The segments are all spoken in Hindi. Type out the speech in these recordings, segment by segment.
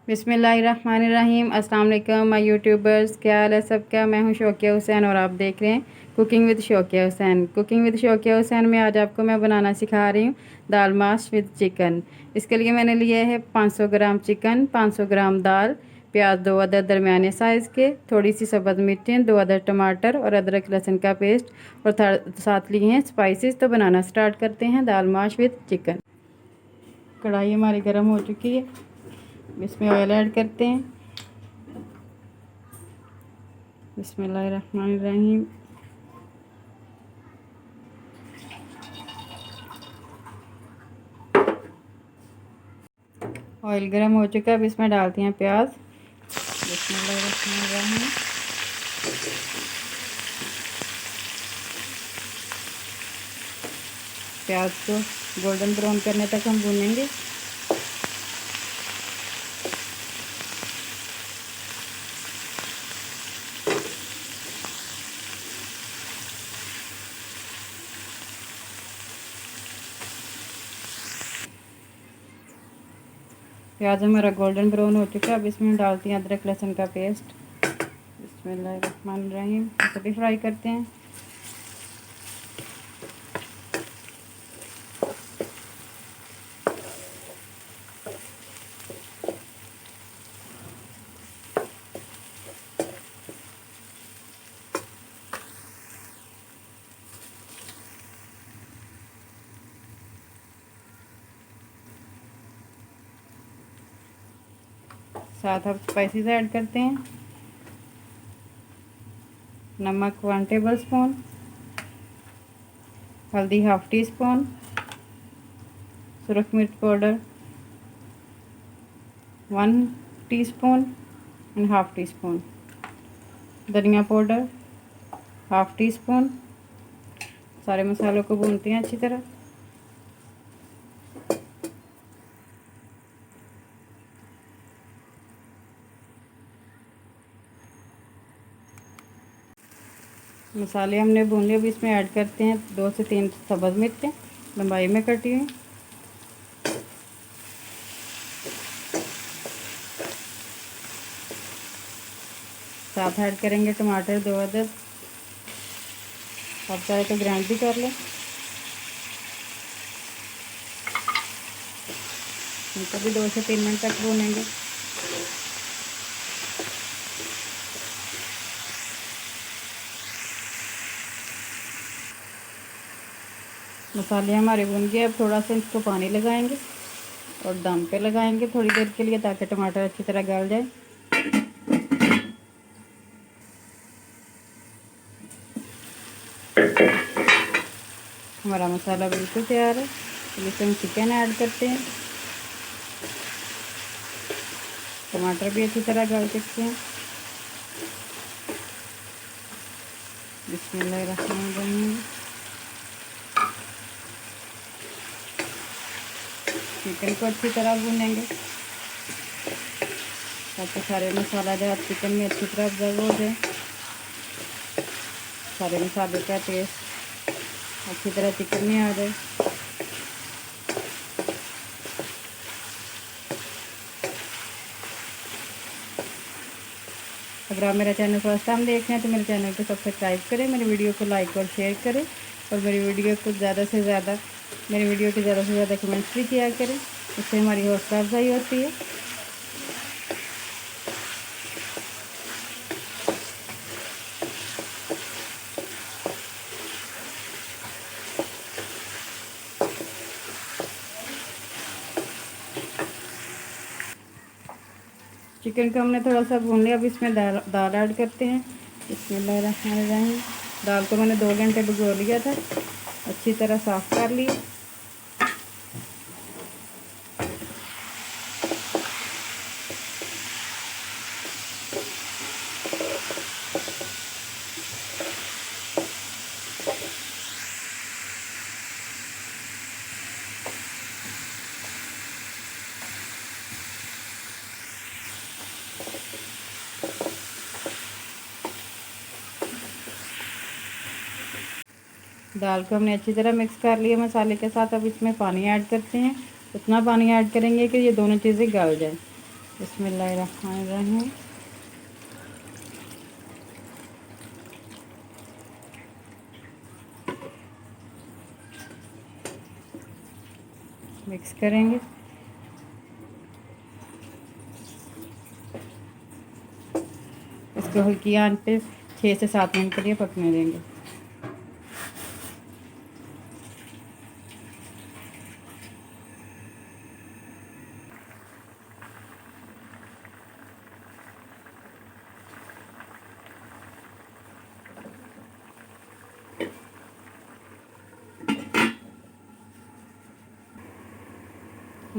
बिस्मिल्लाहिर्रहमानिर्रहीम। अस्सलाम वालेकुम माय यूट्यूबर्स, क्या हाल है सबका। मैं हूं शौकिया हुसैन और आप देख रहे हैं कुकिंग विद शौकिया हुसैन। कुकिंग विद शौकिया हुसैन में आज आपको मैं बनाना सिखा रही हूं दाल माश विद चिकन। इसके लिए मैंने लिया है 500 ग्राम चिकन, 500 ग्राम दाल, प्याज 2 अदद दरमियाने साइज़ के, थोड़ी सी सब्ज़ मिर्चें, 2 अदद टमाटर और अदरक लहसुन का पेस्ट और साथ लिए हैं स्पाइसेस। तो बनाना स्टार्ट करते हैं दाल माश विद चिकन। कढ़ाई हमारी गर्म हो चुकी है, इसमें ऑयल ऐड करते हैं। बिस्मिल्लाहिर्रहमानिर्रहीम। ऑयल गर्म हो चुका है, अब इसमें डालते हैं प्याज। बिस्मिल्लाहिर्रहमानिर्रहीम। प्याज को गोल्डन ब्राउन करने तक हम भूनेंगे। प्याज हमारा गोल्डन ब्राउन हो चुका है, अब इसमें डालते हैं अदरक लहसुन का पेस्ट। बिस्मिल्लाहिर्रहमानिर्रहीम। इसे भी फ्राई करते हैं। साथ अब स्पाइसेस ऐड करते हैं। नमक 1 टेबल स्पून, हल्दी हाफ टी स्पून, सुरख मिर्च powder 1 teaspoon and half tea spoon, धनिया पाउडर हाफ टी स्पून। सारे मसालों को भूनते हैं अच्छी तरह। मसाले हमने भून लिए, अब इसमें ऐड करते हैं 2 से 3 सब्ज़ मिर्चें लंबाई में कटी हुई। साथ ऐड करेंगे टमाटर 2 अदद। आप चाहे तो ग्राइंड भी कर लें। इनको भी 2 से 3 मिनट तक भूनेंगे। मसाले हमारे भून गए, अब थोड़ा सा इसको पानी लगाएंगे और दम पे लगाएंगे थोड़ी देर के लिए, ताकि टमाटर अच्छी तरह गल जाए। हमारा मसाला बिल्कुल तैयार है। तो इसमें हम चिकन ऐड करते हैं। टमाटर भी अच्छी तरह गल चुके हैं। बिस्मिल्लाहिर्रहमानिर्रहीम। चिकन को अच्छी तरह भूनेंगे ताकि सारे मसाला जो चिकन में अच्छी तरह ऑब्जर्व हो जाए। सारे मसाले का टेस्ट अच्छी तरह चिकन में आ जाए। अगर आप मेरा चैनल फर्स्ट टाइम देख रहे हैं तो मेरे चैनल को सब्सक्राइब करें, मेरी वीडियो को लाइक और शेयर करें और मेरी वीडियो को ज़्यादा से ज़्यादा कमेंट्स भी किया करें। इससे हमारी हौसला अफजाई होती है। चिकन को हमने थोड़ा सा भून लिया, अब इसमें दाल ऐड करते हैं। बिस्मिल्लाहिर्रहमानिर्रहीम। दाल को मैंने 2 घंटे भिगो लिया था, अच्छी तरह साफ़ कर लिया। दाल को हमने अच्छी तरह मिक्स कर लिया मसाले के साथ। अब इसमें पानी ऐड करते हैं। उतना पानी ऐड करेंगे कि ये दोनों चीज़ें गल जाए। बिस्मिल्लाहिर्रहमानिर्रहीम। मिक्स करेंगे। इसको हल्की आंच पे 6 से 7 मिनट के लिए पकने देंगे।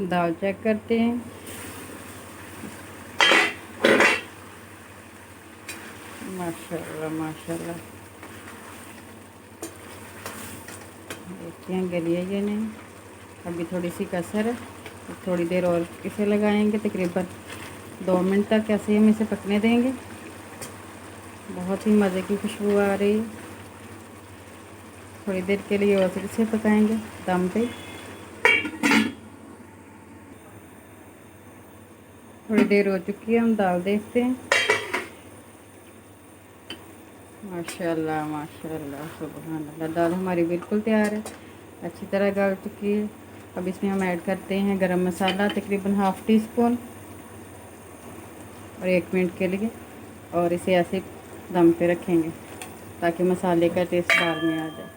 दाल चेक करते हैं। माशाल्लाह माशाल्लाह, देखते हैं गली है या नहीं। अभी थोड़ी सी कसर है, तो थोड़ी देर और इसे लगाएंगे। तकरीबन 2 मिनट तक ऐसे हम इसे पकने देंगे। बहुत ही मज़े की खुशबू आ रही है। थोड़ी देर के लिए और इसे पकाएंगे दम पे। थोड़ी देर हो चुकी है, हम दाल देखते हैं। माशाल्लाह माशाल्लाह सुभान अल्लाह, दाल हमारी बिल्कुल तैयार है, अच्छी तरह गल चुकी है। अब इसमें हम ऐड करते हैं गरम मसाला, तकरीबन ½ टी स्पून, और 1 मिनट के लिए, और इसे ऐसे दम पे रखेंगे ताकि मसाले का टेस्ट दाल में आ जाए।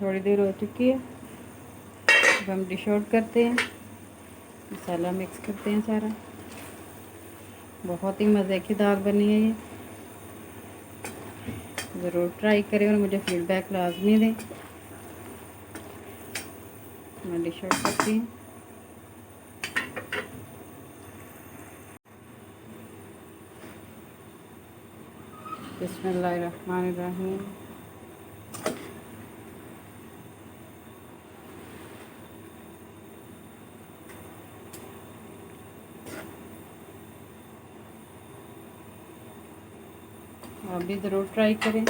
थोड़ी देर हो चुकी है, अब हम डिश आउट करते हैं। मसाला मिक्स करते हैं सारा। बहुत ही मज़े की दाल बनी है ये, ज़रूर ट्राई करें और मुझे फीडबैक लाजमी दें। मैं डिश आउट करती हूँ। बिस्मिल्लाहिर्रहमानिर्रहीम। आप भी ज़रूर ट्राई करें।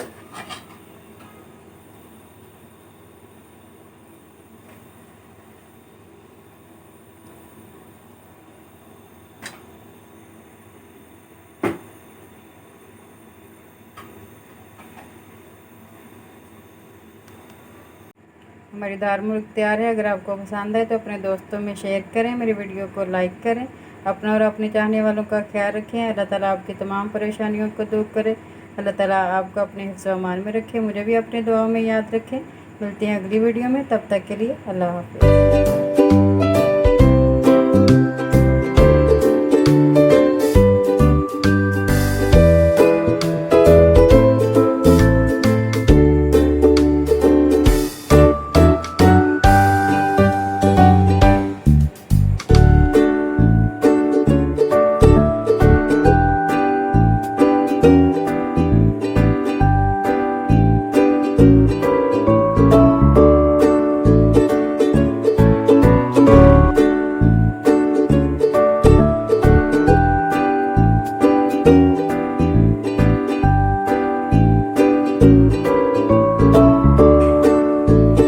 हमारी दाल मुल्क तैयार है। अगर आपको पसंद आए तो अपने दोस्तों में शेयर करें, मेरी वीडियो को लाइक करें। अपना और अपने चाहने वालों का ख्याल रखें। अल्लाह ताला आपकी तमाम परेशानियों को दूर करे। अल्लाह ताला आपको अपने हिफ्ज़ व अमान में रखे, मुझे भी अपने दुआओं में याद रखें। मिलते हैं अगली वीडियो में, तब तक के लिए अल्लाह हाफ़िज़।